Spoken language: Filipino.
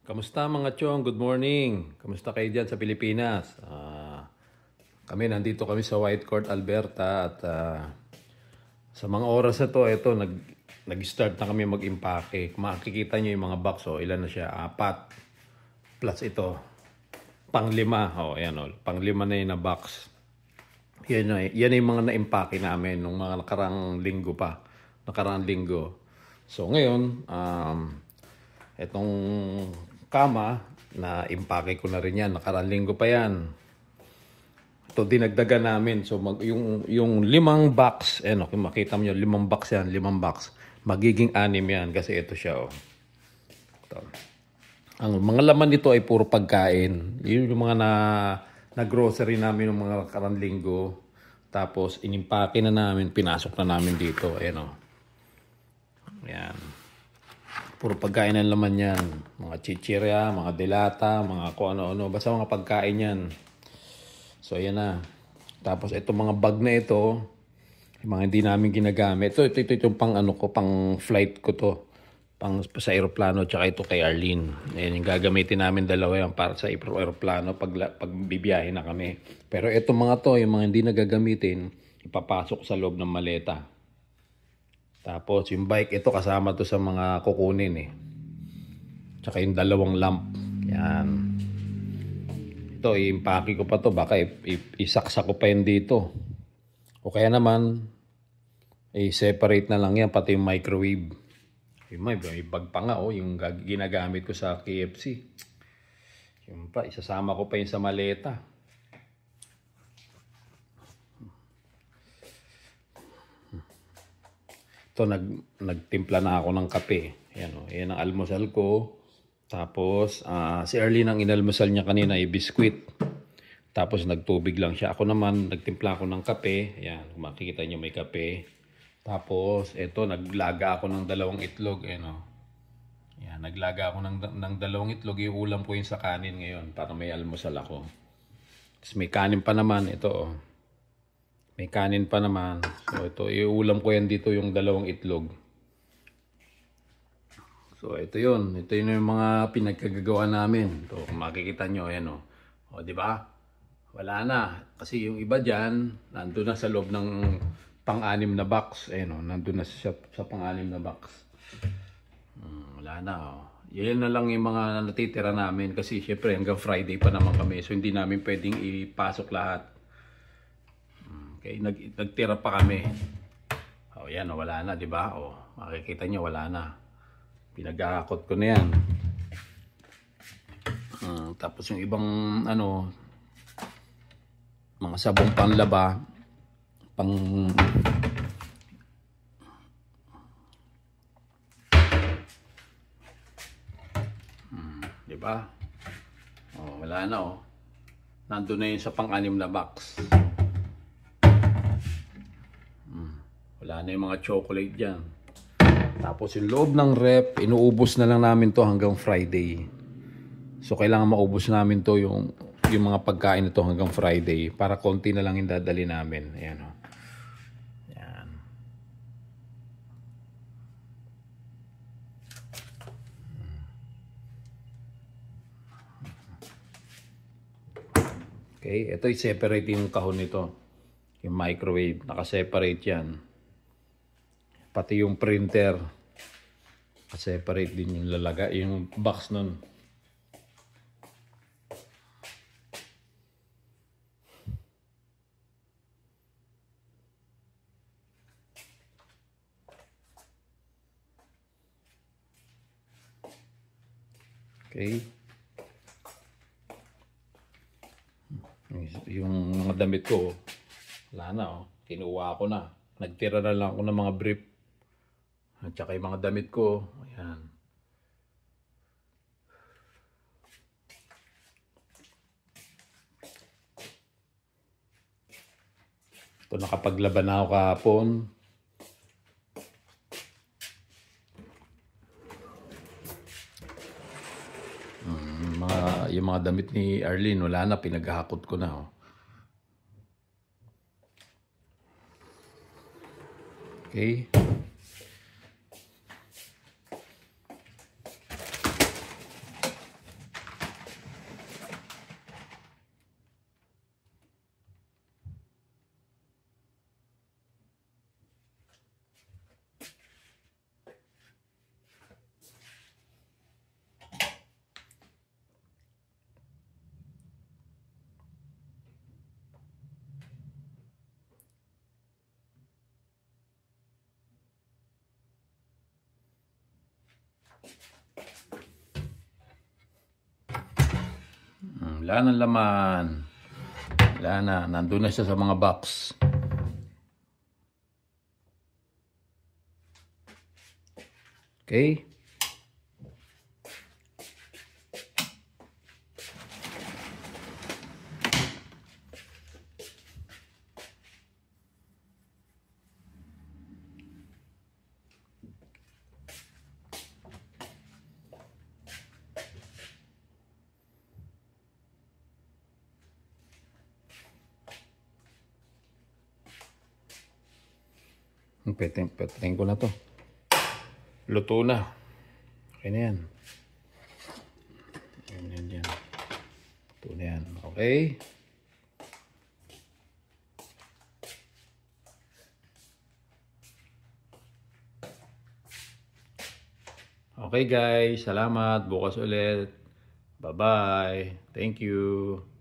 Kamusta mga chong? Good morning. Kamusta kayo dyan sa Pilipinas? Kami nandito kami sa Whitecourt, Alberta at sa mga oras na to, nag-start na kami mag-impake. Makikita nyo yung mga box, ilan na siya? 4 plus ito. Pang-5. Ayan pang-5 na yun na box. Yan yung mga na-impake namin nung mga nakarang linggo. So ngayon, itong kama, na impake ko na rin yan. Nakarang linggo pa yan. Ito, dinagdagan namin. So, yung 5 box, kung makita mo yun, 5 box yan, 5 box. Magiging 6 yan kasi ito siya, Ito. Ang mga laman nito ay puro pagkain. Yun yung mga na grocery namin ng mga nakarang linggo. Tapos, inimpake na namin, pinasok na namin dito. Ayan. Puro pagkain ang laman yan. Mga chichirya, mga delata, mga kung ano-ano. Basta mga pagkain yan. So, ayan na. Tapos, itong mga bag na ito, yung mga hindi namin ginagamit. Ito yung pang flight ko to. Pang sa aeroplano, tsaka ito kay Arlene. Ayan, yung gagamitin namin dalawa yan para sa aeroplano pag bibiyahe na kami. Pero itong mga to, yung mga hindi nagagamitin, ipapasok sa loob ng maleta. Tapos, yung bike, ito kasama to sa mga kukunin Tsaka yung 2 lamp. Yan. Ito, i-impake ko pa to. Baka isaksak ko pa yun dito. O kaya naman, i-separate na lang yan, pati yung microwave. May bag pa nga, yung ginagamit ko sa KFC. Yung pa, isasama ko pa yun sa maleta. Ito, nagtimpla na ako ng kape. Yan ang almusal ko. Tapos, si Arlene ang inalmusal niya kanina ay biskwit. Tapos, nagtubig lang siya. Ako naman, nagtimpla ako ng kape. Yan, kung makikita niyo may kape. Tapos, ito, naglaga ako ng 2 itlog. Yan, naglaga ako ng 2 itlog. Yung ulam ko yun sa kanin ngayon para may almusal ako. Tapos, may kanin pa naman. Ito, May kanin pa naman. So, ito, iulam ko yan dito yung 2 itlog. So, ito yun. Ito yun yung mga pinagkagagawa namin. Ito, kung makikita nyo, di ba? Wala na. Kasi yung iba dyan, nandun na sa loob ng pang-6 na box. Nandun na siya sa pang-6 na box. Wala na, Yan na lang yung mga natitira namin. Kasi syempre hanggang Friday pa naman kami. So, hindi namin pwedeng ipasok lahat. Okay, nagtira pa kami. Yan, wala na, di ba? Makikita nyo, wala na. Pinag-aakot ko na yan. Tapos yung ibang, mga sabong panlaba, di ba? Wala na, Nandun na yun sa pang-6 na box. Wala na yung mga chocolate dyan. Tapos yung loob ng rep, inuubos na lang namin to hanggang Friday. So kailangan maubos namin to yung mga pagkain nito hanggang Friday para konti na lang yung dadali namin. Ayan. Yan. Okay, ito i-separate yung kahon nito. Yung microwave, naka-separate yan. Pati yung printer, separate din yung yung box nun. Okay. Yung mga damit ko, wala na, kinuha ko na. Nagtira na lang ako ng mga brief. At saka yung mga damit ko, ayan. Ito, nakapaglaban na ako kahapon. Yung mga damit ni Arlene, wala na, pinaghahakot ko na. Okay. Wala nang laman. Wala na. Nandun na siya sa mga box. Okay. Peting ko na to. Luto na. Okay na yan. Yan. Luto na yan. Okay. Okay guys. Salamat. Bukas ulit. Bye-bye. Thank you.